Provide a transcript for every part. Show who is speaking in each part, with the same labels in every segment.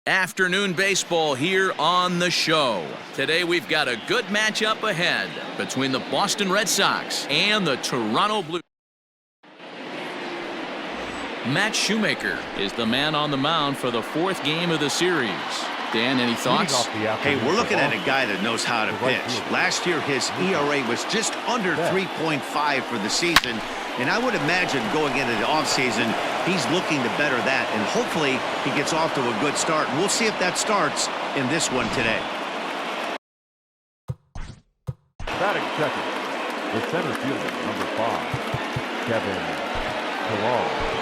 Speaker 1: Afternoon baseball here on the show. Today we've got a good matchup ahead between the Boston Red Sox and the Toronto Blue. Matt Shoemaker is the man on the mound for the fourth game of the series. Dan, any thoughts?
Speaker 2: Hey, we're looking at a guy that knows how to pitch. Last year his ERA was just under 3.5 for the season. And I would imagine going into the offseason, he's looking to better that. And hopefully he gets off to a good start. And we'll see if that starts in this one today.
Speaker 3: Batting second, the center fielder, number 5, Kevin Pillar.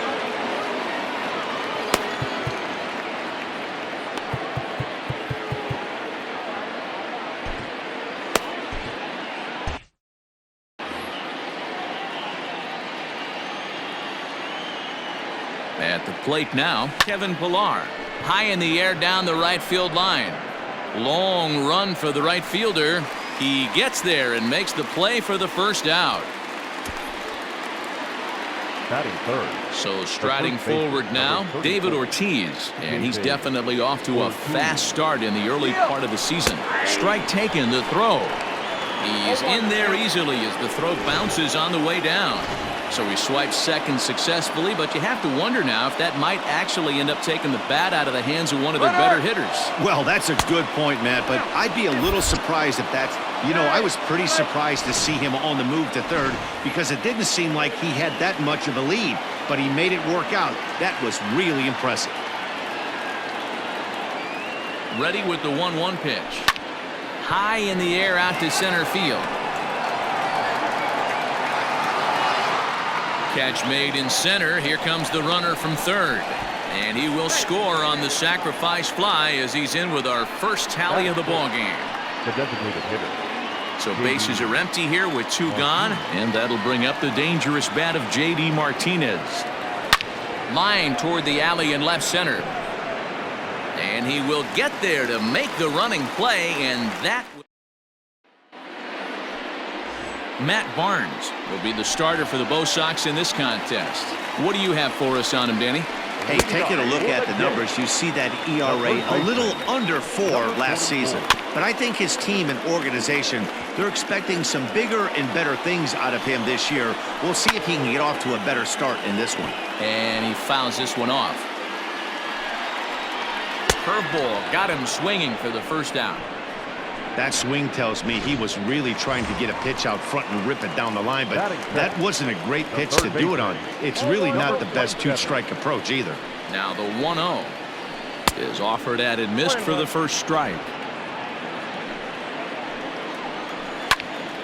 Speaker 1: At the plate now, Kevin Pillar. High in the air down the right field line. Long run for the right fielder. He gets there and makes the play for the first out.
Speaker 3: Batting third.
Speaker 1: So striding forward now, David Ortiz. And he's definitely off to a fast start in the early part of the season. Strike taken, the throw. He's in there easily as the throw bounces on the way down. So he swipes second successfully, but you have to wonder now if that might actually end up taking the bat out of the hands of one of their better hitters.
Speaker 2: Well, that's a good point, Matt, but I'd be a little surprised if that's, I was pretty surprised to see him on the move to third because it didn't seem like he had that much of a lead, but he made it work out. That was really impressive.
Speaker 1: Ready with the 1-1 pitch. High in the air out to center field. Catch made in center. Here comes the runner from third. And he will score on the sacrifice fly as he's in with our first tally of the ballgame.
Speaker 3: The designated hitter.
Speaker 1: So bases are empty here with 2 gone. And that'll bring up the dangerous bat of J.D. Martinez. Line toward the alley in left center. And he will get there to make the running play. And that... Matt Barnes will be the starter for the Bo Sox in this contest. What do you have for us on him, Danny?
Speaker 2: Hey, taking a look at the numbers, you see that ERA a little under 4 last season. But I think his team and organization, they're expecting some bigger and better things out of him this year. We'll see if he can get off to a better start in this one.
Speaker 1: And he fouls this one off. Curveball got him swinging for the first out.
Speaker 2: That swing tells me he was really trying to get a pitch out front and rip it down the line, but that wasn't a great pitch to do it on. It's really not the best 2-strike approach either.
Speaker 1: Now the 1-0 is offered at and missed for the first strike.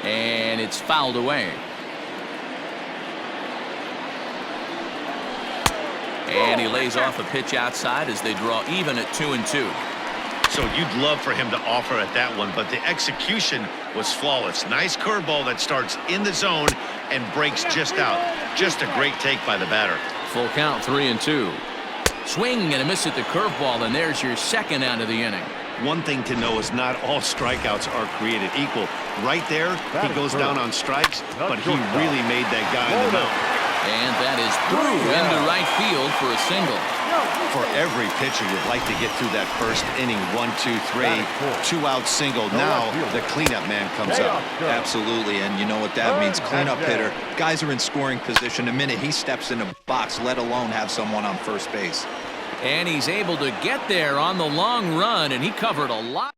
Speaker 1: And it's fouled away. And he lays off a pitch outside as they draw even at 2-2.
Speaker 2: So you'd love for him to offer at that one, but the execution was flawless. Nice curveball that starts in the zone and breaks just out. Just a great take by the batter.
Speaker 1: Full count, 3-2. Swing and a miss at the curveball, and there's your second out of the inning.
Speaker 2: One thing to know is not all strikeouts are created equul. Right there, he goes down on strikes, but he really made that guy in the mound.
Speaker 1: And that is through into right field for a single.
Speaker 2: For every pitcher, you'd like to get through that first inning, 1, 2, 3, 2-out single. Now the cleanup man comes up.
Speaker 4: Absolutely, and you know what that means. Cleanup hitter. Guys are in scoring position the minute he steps in the box, let alone have someone on first base.
Speaker 1: And he's able to get there on the long run, and he covered a lot.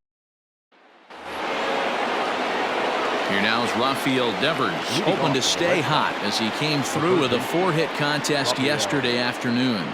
Speaker 1: Here now is Rafael Devers, hoping to stay hot as he came through with a 4-hit contest yesterday afternoon.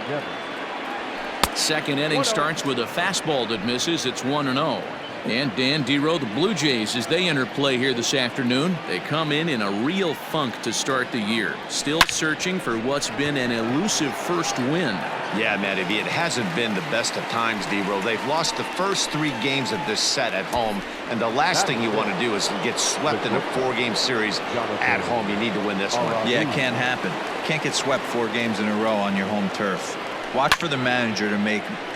Speaker 1: Second inning starts with a fastball that misses. It's 1-0. And Dan Dero, the Blue Jays, as they enter play here this afternoon, they come in a real funk to start the year. Still searching for what's been an elusive first win.
Speaker 2: Yeah, Matty, it hasn't been the best of times, Dero. They've lost the first 3 games of this set at home, and the last thing you want to do is get swept in a 4-game series at home. You need to win this one.
Speaker 4: Yeah, it can't happen. Can't get swept 4 games in a row on your home turf. Watch for the manager to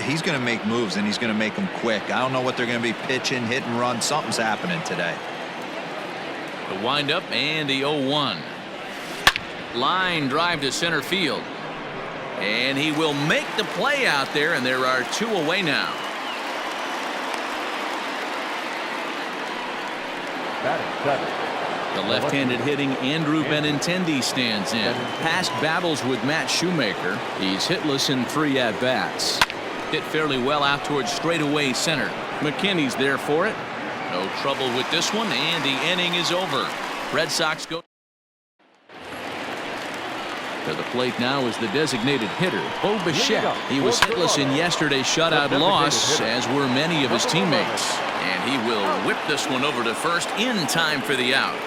Speaker 4: he's going to make moves, and he's going to make them quick. I don't know what they're going to be pitching, hit and run. Something's happening today.
Speaker 1: The windup and the 0-1. Line drive to center field. And he will make the play out there, and there are 2 away now.
Speaker 3: Batting seventh.
Speaker 1: The left-handed hitting Andrew Benintendi stands in. Past battles with Matt Shoemaker. He's hitless in 3 at-bats. Hit fairly well out towards straightaway center. McKinney's there for it. No trouble with this one, and the inning is over. Red Sox go to the plate now is the designated hitter, Bo Bichette. He was hitless in yesterday's shutout loss, as were many of his teammates. And he will whip this one over to first in time for the out.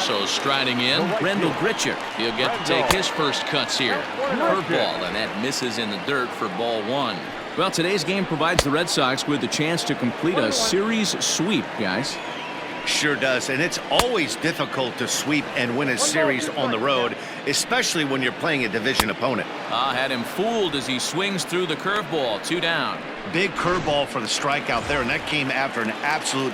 Speaker 1: So striding in, Rendell Grichuk. He'll get to take his first cuts here. Curveball, and that misses in the dirt for ball 1. Well, today's game provides the Red Sox with the chance to complete a series sweep, guys.
Speaker 2: Sure does, and it's always difficult to sweep and win a series on the road, especially when you're playing a division opponent.
Speaker 1: Had him fooled as he swings through the curveball. 2 down.
Speaker 2: Big curveball for the strikeout there, and that came after an absolute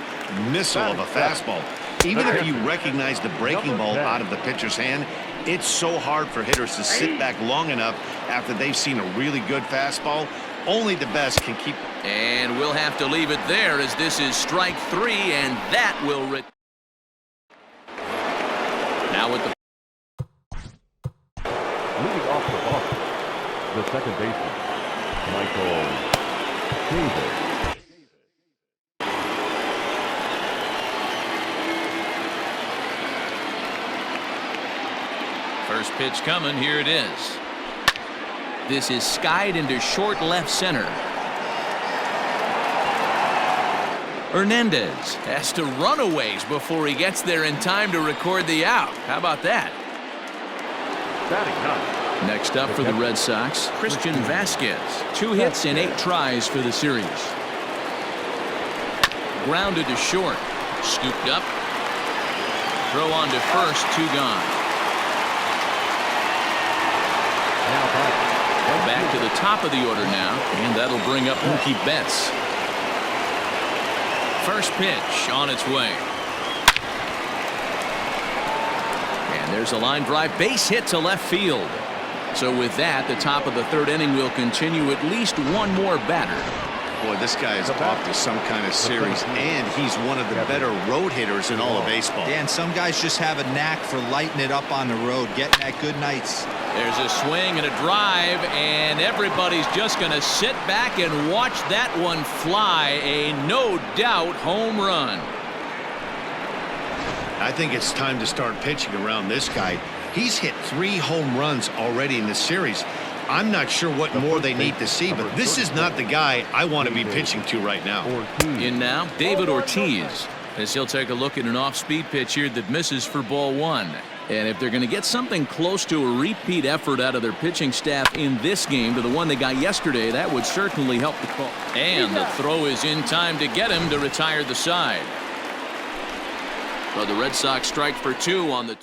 Speaker 2: missile of a fastball. Even if you recognize the breaking ball out of the pitcher's hand, it's so hard for hitters to sit back long enough after they've seen a really good fastball. Only the best can keep.
Speaker 1: And we'll have to leave it there, as this is strike 3, and that will now with the
Speaker 3: leading off the bump, the second baseman, Michael Davis.
Speaker 1: first pitch coming. Here it is. This is skied into short left center. Hernandez has to run a ways before he gets there in time to record the out. How about that? Next up for the Red Sox, Christian Vasquez. 2 hits in 8 tries for the series. Grounded to short. Scooped up. Throw on to first. 2 gone. Back to the top of the order now, and that'll bring up Mookie Betts. First pitch on its way. And there's a line drive base hit to left field. So with that, the top of the 3rd inning will continue at least one more batter.
Speaker 2: Boy, this guy is off to some kind of series, and he's one of the better road hitters in all of baseball.
Speaker 4: Dan, some guys just have a knack for lighting it up on the road, getting at good nights.
Speaker 1: There's a swing and a drive, and everybody's just going to sit back and watch that one fly. A no-doubt home run.
Speaker 2: I think it's time to start pitching around this guy. He's hit 3 home runs already in this series. I'm not sure what more they need to see, but this is not the guy I want to be pitching to right now.
Speaker 1: In now, David Ortiz, as he'll take a look at an off-speed pitch here that misses for ball 1. And if they're going to get something close to a repeat effort out of their pitching staff in this game to the one they got yesterday, that would certainly help the call. And the throw is in time to get him to retire the side. So the Red Sox strike for 2 on the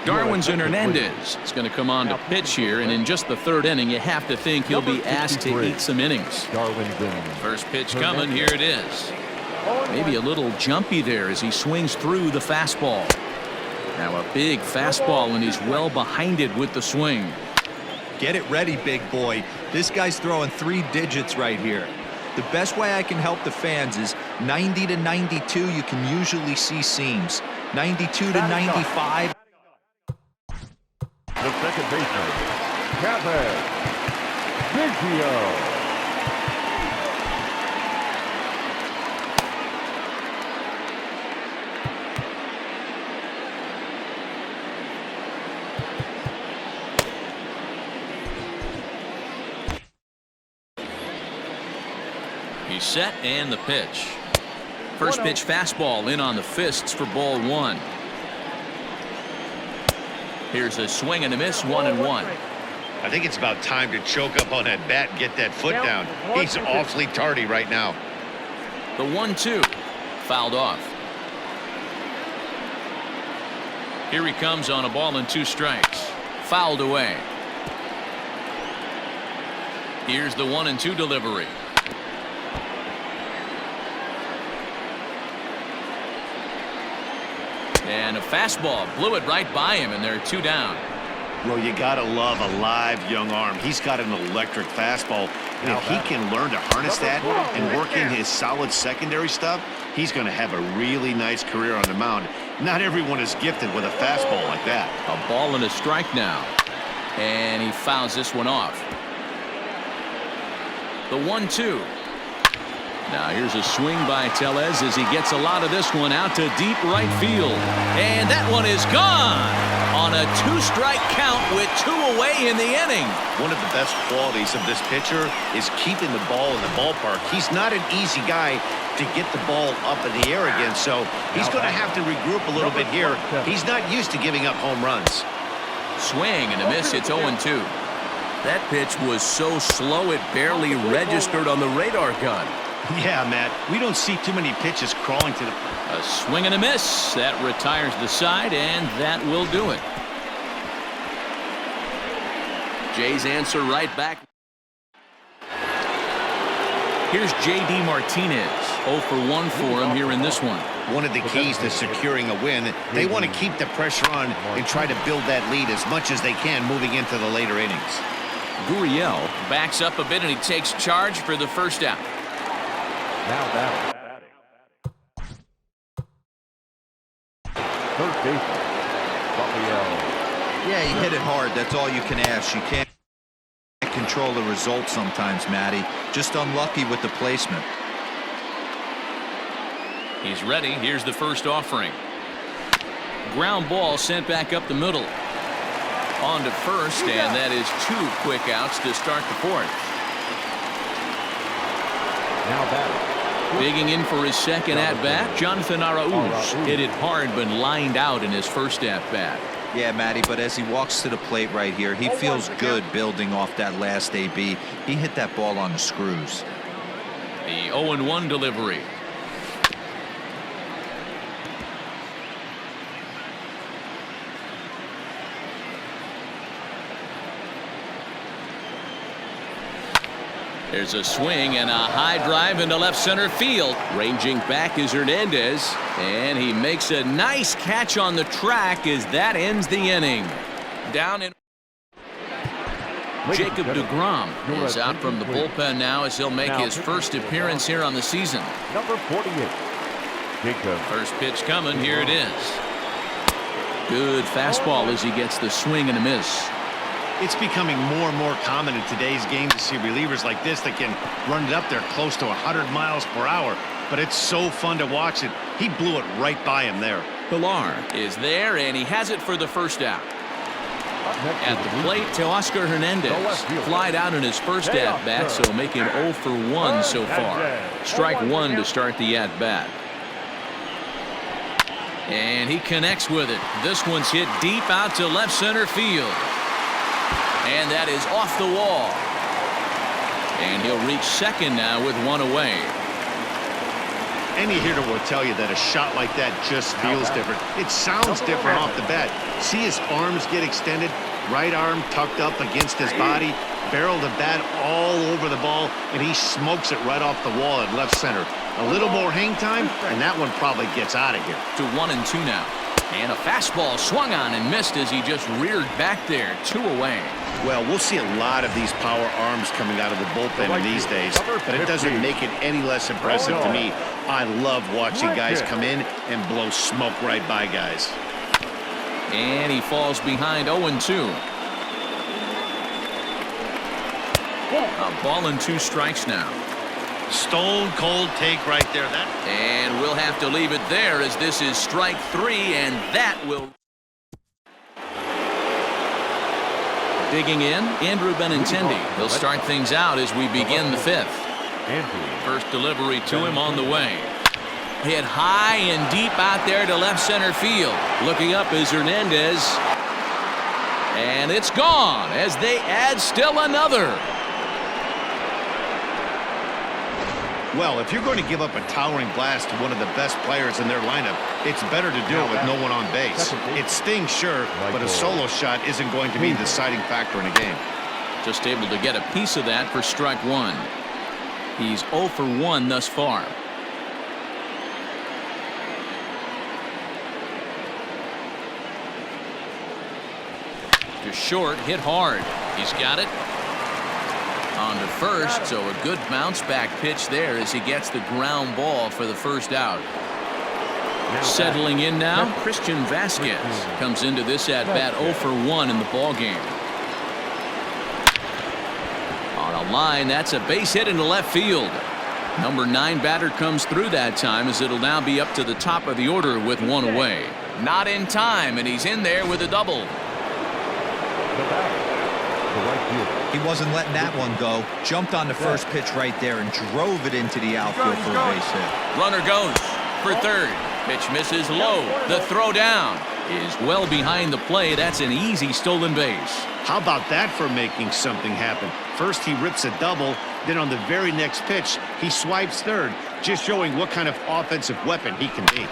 Speaker 1: Darwinzon Hernandez is going to come on to pitch here, and in just the 3rd inning, you have to think he'll be asked to eat some innings. First pitch coming. Here it is. Maybe a little jumpy there as he swings through the fastball. Now a big fastball, and he's well behind it with the swing.
Speaker 4: Get it ready, big boy. This guy's throwing 3 digits right here. The best way I can help the fans is 90 to 92. You can usually see seams. 92 to 95.
Speaker 3: The second baseman, Kevin Biggio.
Speaker 1: He's set, and the pitch. First pitch fastball in on the fists for ball 1. Here's a swing and a miss, 1-1.
Speaker 2: I think it's about time to choke up on that bat and get that foot down. He's awfully tardy right now.
Speaker 1: The 1-2 fouled off. Here he comes on a ball and 2 strikes. Fouled away. Here's the 1-2 delivery. And a fastball blew it right by him, and they're 2 down.
Speaker 2: Well, you got to love a live young arm. He's got an electric fastball. And if he can learn to harness that and work in his solid secondary stuff, he's going to have a really nice career on the mound. Not everyone is gifted with a fastball like that.
Speaker 1: A ball and a strike now. And he fouls this one off. The 1-2. Now here's a swing by Tellez as he gets a lot of this one out to deep right field. And that one is gone on a 2-strike count with 2 away in the inning.
Speaker 2: One of the best qualities of this pitcher is keeping the ball in the ballpark. He's not an easy guy to get the ball up in the air again, so he's going to have to regroup a little bit here. He's not used to giving up home runs.
Speaker 1: Swing and a miss. It's 0-2. That pitch was so slow it barely registered on the radar gun.
Speaker 2: Yeah, Matt, we don't see too many pitches crawling to the...
Speaker 1: A swing and a miss. That retires the side, and that will do it. Jay's answer right back. Here's J.D. Martinez. 0 for 1 for him here in this one.
Speaker 2: One of the keys to securing a win, they want to keep the pressure on and try to build that lead as much as they can moving into the later innings.
Speaker 1: Gurriel backs up a bit, and he takes charge for the first out.
Speaker 3: Now batting. Third baseman, Raphael.
Speaker 4: Yeah, he hit it hard. That's all you can ask. You can't control the result sometimes, Matty. Just unlucky with the placement.
Speaker 1: He's ready. Here's the first offering. Ground ball sent back up the middle. On to first, and that is 2 quick outs to start the fourth.
Speaker 3: Now batting.
Speaker 1: Digging in for his second at-bat, Jonathan Arauz hit it hard but lined out in his first at-bat.
Speaker 4: Yeah, Matty, but as he walks to the plate right here, he feels good building off that last AB. He hit that ball on the screws.
Speaker 1: The 0-1 delivery. There's a swing and a high drive into left center field. Ranging back is Hernandez, and he makes a nice catch on the track as that ends the inning. Down in. Jacob deGrom is out from the bullpen now as he'll make his first appearance here on the season.
Speaker 3: Number 48. Jacob.
Speaker 1: First pitch coming. Here it is. Good fastball as he gets the swing and a miss.
Speaker 2: It's becoming more and more common in today's game to see relievers like this that can run it up there close to 100 miles per hour. But it's so fun to watch it. He blew it right by him there.
Speaker 1: Pilar is there, and he has it for the first out. At the plate, Teoscar Hernandez flied out in his first at-bat, so making 0 for 1 so far. Strike 1 to start the at-bat. And he connects with it. This one's hit deep out to left center field. And that is off the wall. And he'll reach second now with 1 away.
Speaker 2: Any hitter will tell you that a shot like that just feels different. It sounds different off the bat. See his arms get extended, right arm tucked up against his body, barrel the bat all over the ball, and he smokes it right off the wall at left center. A little more hang time, and that one probably gets out of here.
Speaker 1: To 1-2 now. And a fastball swung on and missed as he just reared back there. 2 away.
Speaker 2: Well, we'll see a lot of these power arms coming out of the bullpen in these days, but it doesn't make it any less impressive to me. I love watching guys come in and blow smoke right by guys.
Speaker 1: And he falls behind 0-2. A ball and 2 strikes now.
Speaker 2: Stone cold take right there.
Speaker 1: And we'll have to leave it there as this is strike 3, and that will. Digging in, Andrew Benintendi. He'll start things out as we begin the 5th. First delivery to him on the way. Hit high and deep out there to left center field. Looking up is Hernandez. And it's gone as they add still another.
Speaker 2: Well, if you're going to give up a towering blast to one of the best players in their lineup, it's better to do it with no one on base. It stings, sure, but a solo shot isn't going to be the deciding factor in a game.
Speaker 1: Just able to get a piece of that for strike 1. He's 0 for 1 thus far. To short, hit hard. He's got it. On to first, so a good bounce back pitch there as he gets the ground ball for the first out. Settling in now, Christian Vasquez comes into this at bat 0 for 1 in the ball game. On a line, that's a base hit into left field. Number 9 batter comes through that time as it'll now be up to the top of the order with one away. Not in time, and he's in there with a double.
Speaker 4: He wasn't letting that one go. Jumped on the first pitch right there and drove it into the outfield for a base hit.
Speaker 1: Runner goes for third. Pitch misses low. The throw down is well behind the play. That's an easy stolen base.
Speaker 2: How about that for making something happen? First he rips a double, then on the very next pitch he swipes third, just showing what kind of offensive weapon he can be.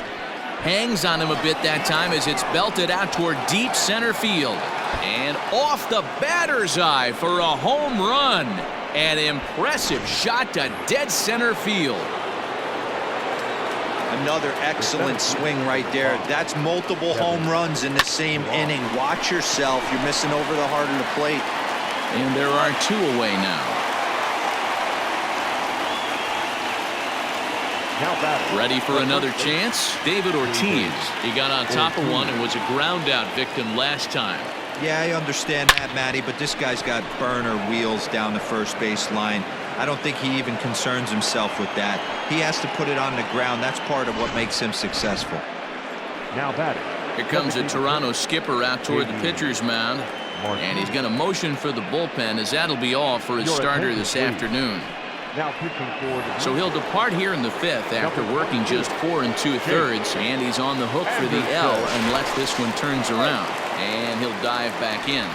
Speaker 1: Hangs on him a bit that time as it's belted out toward deep center field. And off the batter's eye for a home run. An impressive shot to dead center field.
Speaker 4: Another excellent swing right there. That's multiple home runs in the same inning. Watch yourself. You're missing over the heart of the plate.
Speaker 1: And there are 2 away now. Ready for another chance? David Ortiz. He got on top of one and was a ground out victim last time.
Speaker 4: Yeah, I understand that, Matty, but this guy's got burner wheels down the first base line. I don't think he even concerns himself with that. He has to put it on the ground. That's part of what makes him successful.
Speaker 3: Now batting.
Speaker 1: Here comes a Toronto skipper out toward the pitcher's mound. And he's going to motion for the bullpen as that'll be all for his starter this afternoon.
Speaker 3: Now pitching for the
Speaker 1: So he'll depart here in the 5th after working just 4 2/3, and he's on the hook for the L unless this one turns around. And he'll dive back in.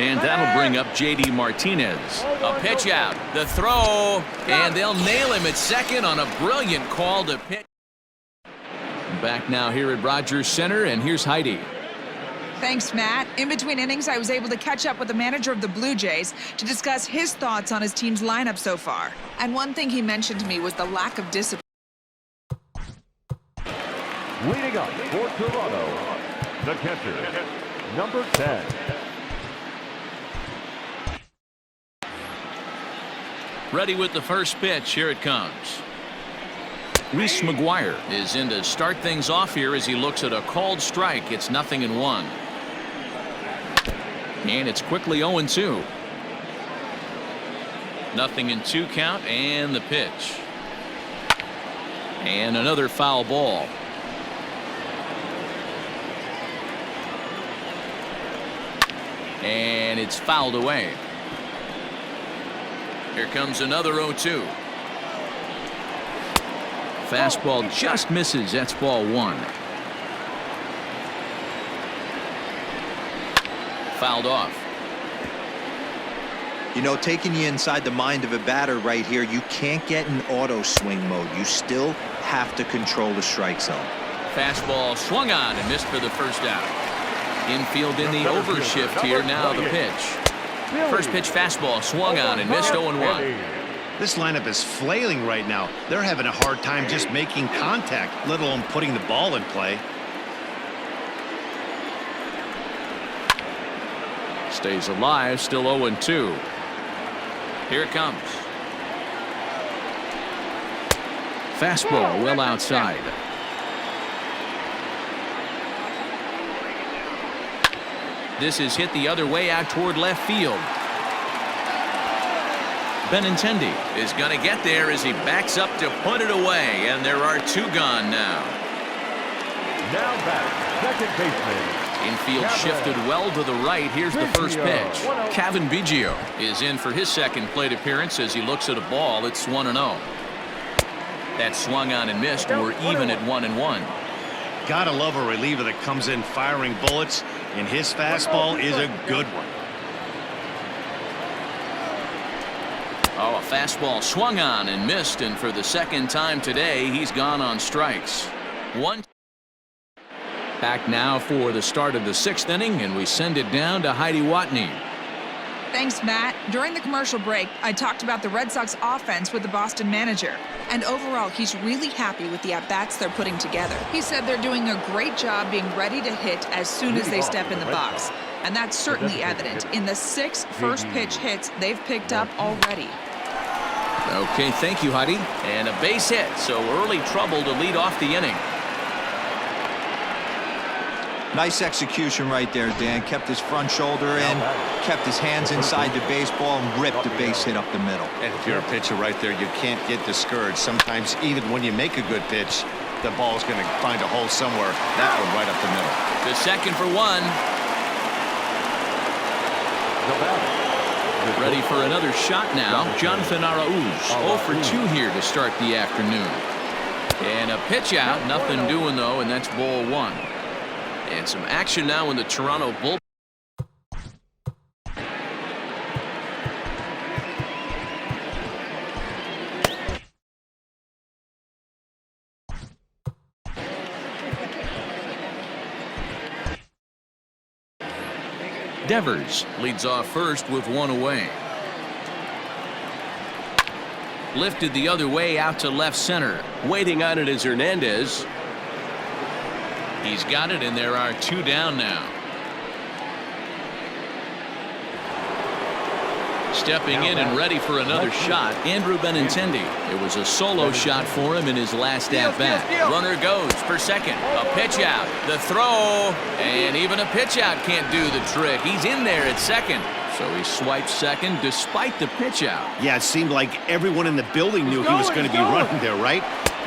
Speaker 1: And that'll bring up J.D. Martinez. A pitch out, the throw, and they'll nail him at second on a brilliant call to pitch. Back now here at Rogers Center, and here's Heidi.
Speaker 5: Thanks, Matt. In between innings, I was able to catch up with the manager of the Blue Jays to discuss his thoughts on his team's lineup so far. And one thing he mentioned to me was the lack of discipline.
Speaker 3: leading up for Toronto, the catcher, number 10.
Speaker 1: Ready with the first pitch. Here it comes. Reese McGuire is in to start things off here as he looks at a called strike. It's 0-1. And it's quickly 0-2. 0-2 count, and the pitch. And another foul ball. And it's fouled away. Here comes another 0-2. Fastball just misses. That's ball 1. Fouled off.
Speaker 4: You know, taking you inside the mind of a batter right here, you can't get in auto swing mode. You still have to control the strike zone.
Speaker 1: Fastball swung on and missed for the first out. Infield in the overshift here. Now the pitch. First pitch fastball swung on and missed. 0-1.
Speaker 2: This lineup is flailing right now. They're having a hard time just making contact, let alone putting the ball in play.
Speaker 1: Stays alive, still 0-2. Here it comes. Fastball well outside. This is hit the other way out toward left field. Benintendi is going to get there as he backs up to put it away, and there are 2 gone now.
Speaker 3: Now back, second baseman.
Speaker 1: Infield shifted well to the right. Here's the first pitch. Kevin Biggio is in for his second plate appearance as he looks at a ball. It's 1-0. That swung on and missed. We're even at 1-1.
Speaker 2: Gotta love a reliever that comes in firing bullets, and his fastball is a good one.
Speaker 1: Oh, a fastball swung on and missed, and for the second time today, he's gone on strikes. 1. Back now for the start of the 6th inning, and we send it down to Heidi Watney.
Speaker 5: Thanks, Matt. During the commercial break, I talked about the Red Sox offense with the Boston manager. And overall, he's really happy with the at-bats they're putting together. He said they're doing a great job being ready to hit as soon as they step in the box. And that's certainly evident in the 6 first-pitch hits they've picked up already.
Speaker 1: Okay, thank you, Heidi. And a base hit, so early trouble to lead off the inning.
Speaker 4: Nice execution right there, Dan. Kept his front shoulder in, kept his hands inside the baseball, and ripped the base hit up the middle.
Speaker 2: And if you're a pitcher right there, you can't get discouraged. Sometimes even when you make a good pitch, the ball's going to find a hole somewhere. That one right up the middle.
Speaker 1: The second for one. Ready for another shot now. Jonathan Arauz, 0 for 2 here to start the afternoon. And a pitch out, nothing doing though, and that's ball 1. And some action now in the Toronto bullpen. Devers leads off first with 1 away. Lifted the other way out to left center. Waiting on it is Hernandez. He's got it, and there are 2 down now. Stepping in and ready for another shot, Andrew Benintendi. It was a solo shot for him in his last at-bat. Runner goes for second. A pitch out. The throw. And even a pitch out can't do the trick. He's in there at second. So he swipes second despite the pitch out.
Speaker 2: Yeah, it seemed like everyone in the building knew he was going to be running there, right?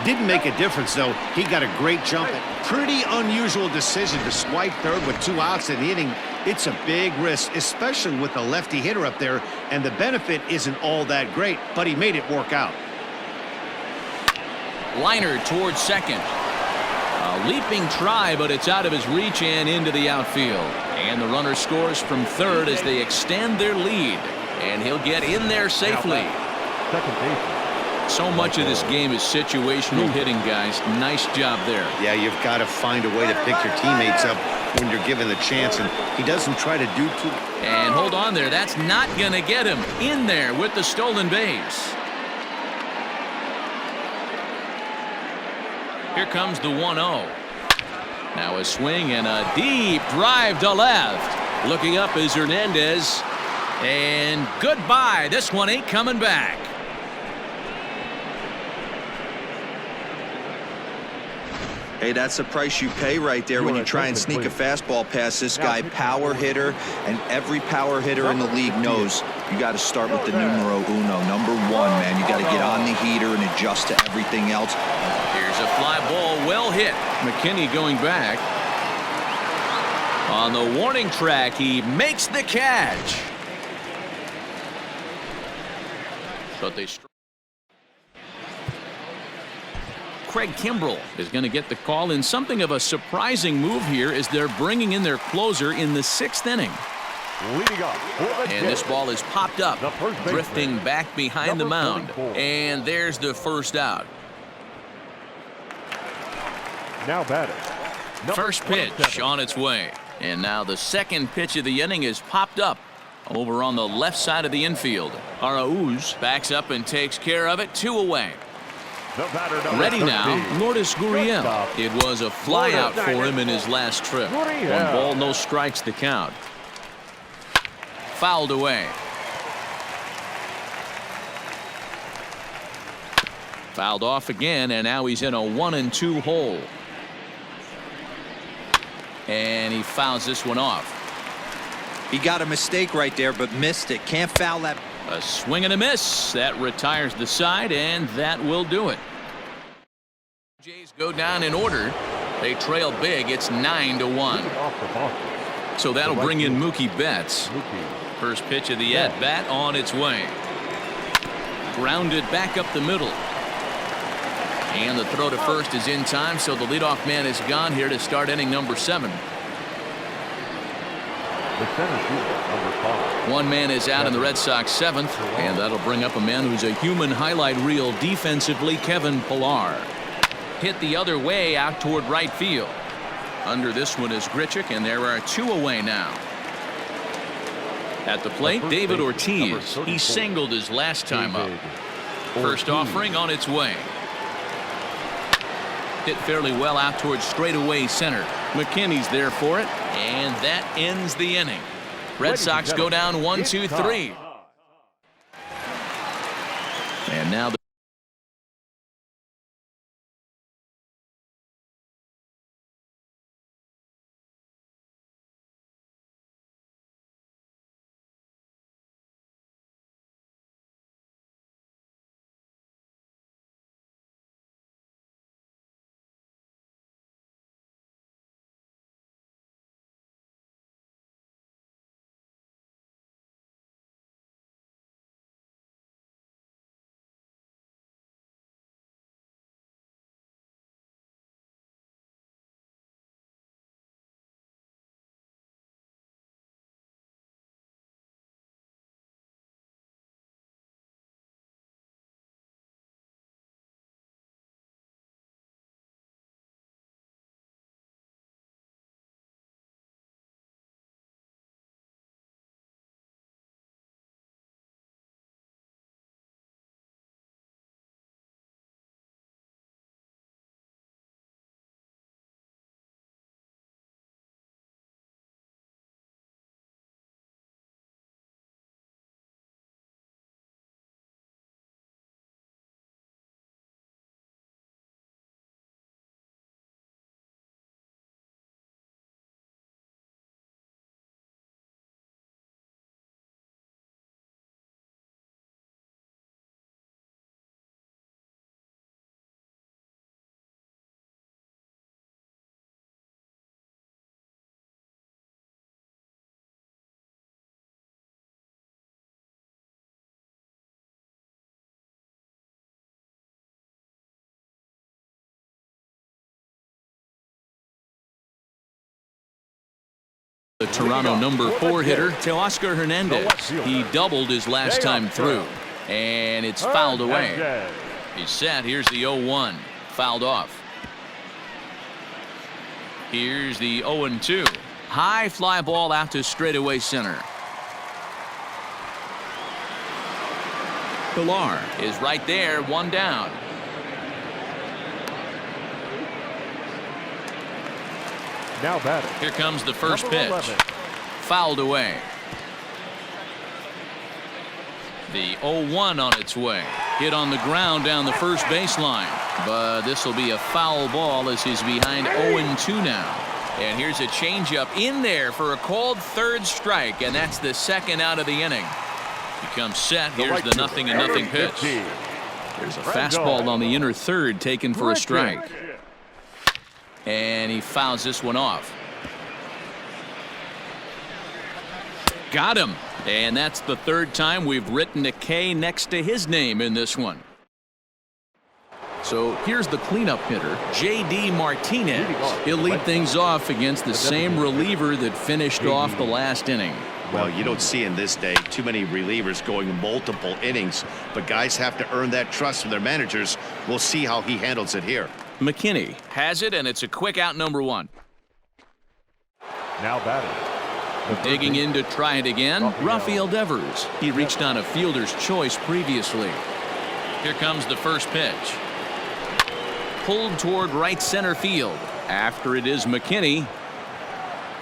Speaker 2: Didn't make a difference, though. He got a great jump. Pretty unusual decision to swipe third with 2 outs in the inning. It's a big risk, especially with a lefty hitter up there, and the benefit isn't all that great, but he made it work out.
Speaker 1: Liner towards second. A leaping try, but it's out of his reach and into the outfield. And the runner scores from third as they extend their lead. And he'll get in there safely.
Speaker 3: Second baseman.
Speaker 1: So much of this game is situational hitting, guys. Nice job there.
Speaker 2: Yeah, you've got to find a way to pick your teammates up when you're given the chance, and he doesn't try to do too.
Speaker 1: And hold on there. That's not going to get him in there with the stolen base. Here comes the 1-0. Now a swing and a deep drive to left. Looking up is Hernandez. And goodbye. This one ain't coming back.
Speaker 4: Hey, that's the price you pay right there when you try and sneak a fastball past this guy. Power hitter, and every power hitter in the league knows you got to start with the numero uno, number 1, man. You got to get on the heater and adjust to everything else.
Speaker 1: Here's a fly ball, well hit. McKinney going back. On the warning track, he makes the catch. But they Craig Kimbrell is going to get the call in something of a surprising move here as they're bringing in their closer in the 6th inning.
Speaker 3: Leading up.
Speaker 1: And this ball is popped up, drifting back behind the mound. And there's the first out.
Speaker 3: Now batting.
Speaker 1: First pitch on its way. And now the second pitch of the inning is popped up over on the left side of the infield. Arauz backs up and takes care of it. 2 away. Ready now, Lourdes Gurriel. It was a fly out for him in his last trip. 1 ball, no strikes the count. Fouled away. Fouled off again, and now he's in a 1-2 hole. And he fouls this one off.
Speaker 4: He got a mistake right there, but missed it. Can't foul that.
Speaker 1: A swing and a miss. That retires the side, and that will do it. Jays go down in order. They trail big. It's 9-1. So that'll bring in Mookie Betts. First pitch of the at-bat on its way. Grounded back up the middle. And the throw to first is in time, so the leadoff man is gone here to start inning number 7. One man is out in the Red Sox 7th, and that'll bring up a man who's a human highlight reel defensively, Kevin Pillar. Hit the other way out toward right field. Under this one is Grichuk, and there are 2 away now. At the plate, David Ortiz. He singled his last time up. First offering on its way. Hit fairly well out towards straightaway center. McKinney's there for it, and that ends the inning. Red Sox go down 1-2-3. And now the Toronto #4 hitter to Oscar Hernandez. He doubled his last time through, and it's fouled away. He's set. Here's the 0-1. Fouled off. Here's the 0-2. High fly ball out to straightaway center. Pilar is right there, one down.
Speaker 3: Now batting.
Speaker 1: Here comes the first pitch.
Speaker 3: 11.
Speaker 1: Fouled away. The 0-1 on its way. Hit on the ground down the first baseline. But this will be a foul ball as he's behind 0-2 now. And here's a changeup in there for a called third strike. And that's the second out of the inning. Becomes set. Here's the 0-0 pitch. There's a fastball on the inner third taken for a strike. And he fouls this one off. Got him. And that's the third time we've written a K next to his name in this one. So here's the cleanup hitter, J.D. Martinez. He'll lead things off against the same reliever that finished off the last inning.
Speaker 2: Well, you don't see in this day too many relievers going multiple innings, but guys have to earn that trust from their managers. We'll see how he handles it here.
Speaker 1: McKinney has it, and it's a quick out, #1.
Speaker 3: Now batting.
Speaker 1: Digging in to try it again, Rafael Devers. He reached on a fielder's choice previously. Here comes the first pitch. Pulled toward right center field. After it is McKinney.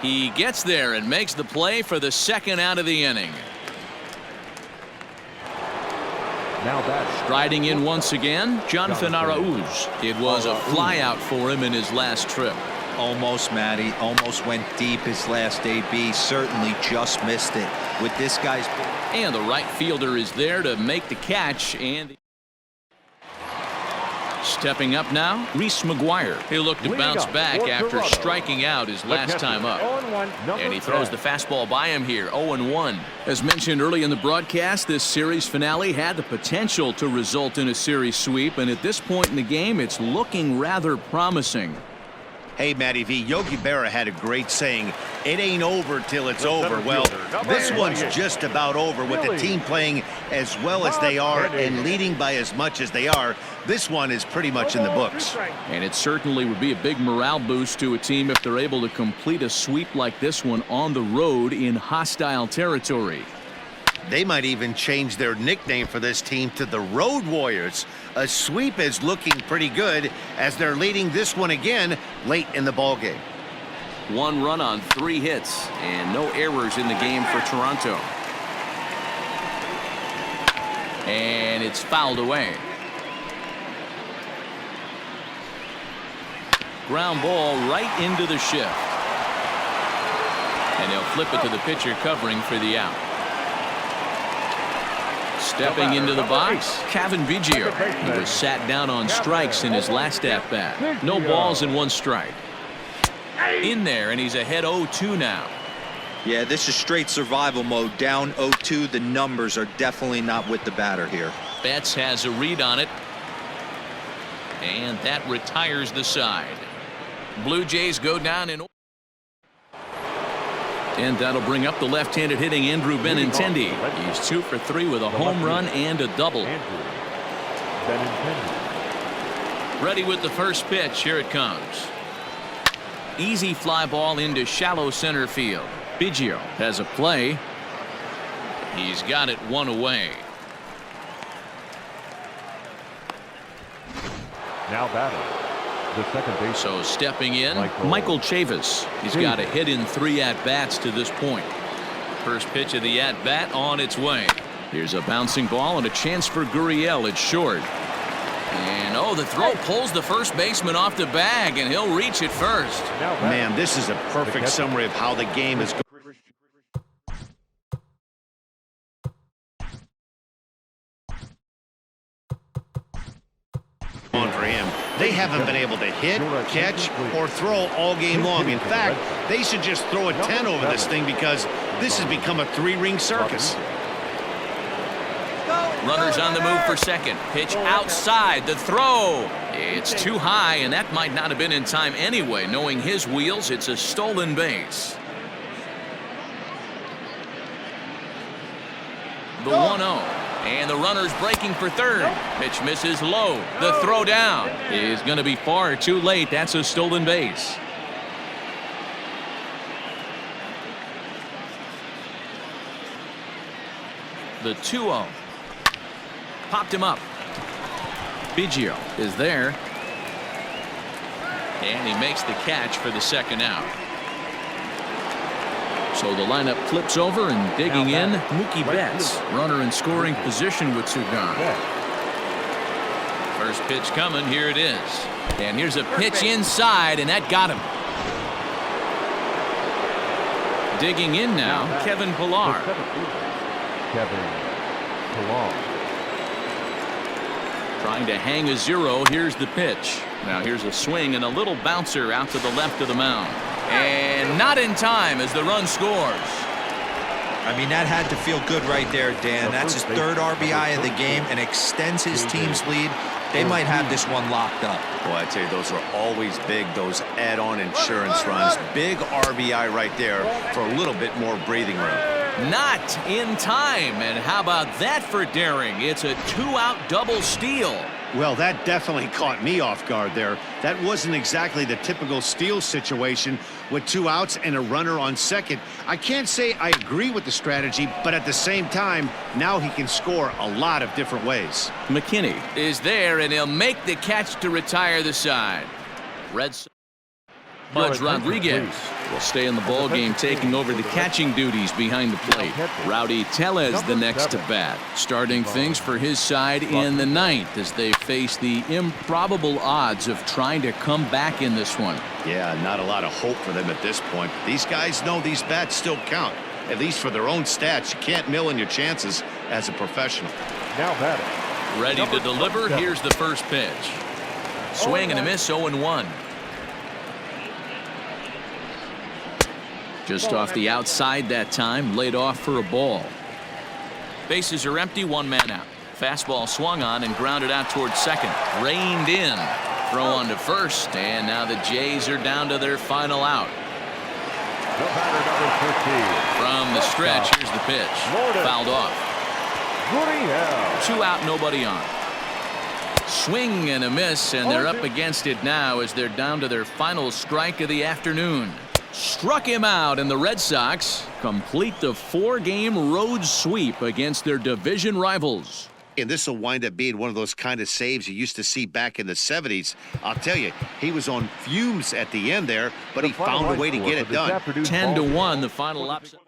Speaker 1: He gets there and makes the play for the second out of the inning.
Speaker 3: Now batting.
Speaker 1: Striding in once again, Jonathan Arauz. It was a flyout for him in his last trip.
Speaker 4: Almost, Matty. Almost went deep his last AB. Certainly just missed it. With this guy's...
Speaker 1: And the right fielder is there to make the catch. And stepping up now, Reese McGuire. He'll look to bounce back after striking out his last time up. And he throws the fastball by him here, 0-1. As mentioned early in the broadcast, this series finale had the potential to result in a series sweep. And at this point in the game, it's looking rather promising.
Speaker 2: Hey, Matty V, Yogi Berra had a great saying, it ain't over till it's over. Well, this one's just about over with the team playing as well as they are and leading by as much as they are. This one is pretty much in the books.
Speaker 1: And it certainly would be a big morale boost to a team if they're able to complete a sweep like this one on the road in hostile territory.
Speaker 2: They might even change their nickname for this team to the Road Warriors. A sweep is looking pretty good as they're leading this one again late in the ballgame.
Speaker 1: 1 run on 3 hits and no errors in the game for Toronto. And it's fouled away. Ground ball right into the shift. And they'll flip it to the pitcher covering for the out. Stepping into the box, Kevin Biggio. He was sat down on strikes in his last at-bat. No balls and 1 strike. In there, and he's ahead 0-2 now.
Speaker 4: Yeah, this is straight survival mode. Down 0-2. The numbers are definitely not with the batter here.
Speaker 1: Betts has a read on it. And that retires the side. Blue Jays go down in. And that'll bring up the left-handed hitting Andrew Benintendi. He's 2 for 3 with a home run and a double. Ready with the first pitch. Here it comes. Easy fly ball into shallow center field. Biggio has a play. He's got it 1 away.
Speaker 3: Now batting, the second base.
Speaker 1: So stepping in, Michael Chavis. He's got a hit in 3 at-bats to this point. First pitch of the at-bat on its way. Here's a bouncing ball and a chance for Gurriel. It's short. And the throw pulls the first baseman off the bag, and he'll reach it first.
Speaker 2: Man, this is a perfect summary of how the game is going. For him, they haven't been able to hit, catch, or throw all game long. In fact, they should just throw a 10 over this thing because this has become a 3-ring circus.
Speaker 1: Runners on the move for second. Pitch outside. The throw. It's too high, and that might not have been in time anyway. Knowing his wheels, it's a stolen base. The 1-0. And the runner's breaking for third. Pitch misses low. The throw down is going to be far too late. That's a stolen base. The 2-0. Popped him up. Biggio is there. And he makes the catch for the second out. So the lineup flips over and digging in, Mookie Betts, runner in scoring position with 2 gone. First pitch coming, here it is. And here's a pitch inside, and that got him. Digging in now, Kevin Pillar. Trying to hang a 0, here's the pitch. Now here's a swing and a little bouncer out to the left of the mound. And not in time as the run scores.
Speaker 4: I mean, that had to feel good right there, Dan. That's his 3rd RBI of the game and extends his team's lead. They might have this one locked up.
Speaker 2: Boy, I tell you, those are always big, those add-on insurance runs. Big RBI right there for a little bit more breathing room.
Speaker 1: Not in time. And how about that for daring? It's a 2-out double steal.
Speaker 2: Well, that definitely caught me off guard there. That wasn't exactly the typical steal situation with 2 outs and a runner on second. I can't say I agree with the strategy, but at the same time, now he can score a lot of different ways.
Speaker 1: McKinney is there, and he'll make the catch to retire the side. Red Sox. Pudge Rodriguez will stay in the ball game, taking over the catching duties behind the plate. Rowdy Tellez the next to bat, starting things for his side in the 9th as they face the improbable odds of trying to come back in this one.
Speaker 2: Yeah, not a lot of hope for them at this point. These guys know these bats still count, at least for their own stats. You can't mill in your chances as a professional.
Speaker 3: Now batting.
Speaker 1: Ready to deliver. Here's the first pitch. Swing and a miss, 0-1. Just off the outside that time, laid off for a ball. Bases are empty, 1 man out. Fastball swung on and grounded out towards second. Reined in. Throw on to first, and now the Jays are down to their final out.
Speaker 3: The batter, number 15.
Speaker 1: From the stretch, here's the pitch. Fouled off. 2 out, nobody on. Swing and a miss, and they're up against it now as they're down to their final strike of the afternoon. Struck him out, and the Red Sox complete the 4-game road sweep against their division rivals.
Speaker 2: And this will wind up being one of those kind of saves you used to see back in the 70s. I'll tell you, he was on fumes at the end there, but he found a way to get it done.
Speaker 1: 10-1, the final upset.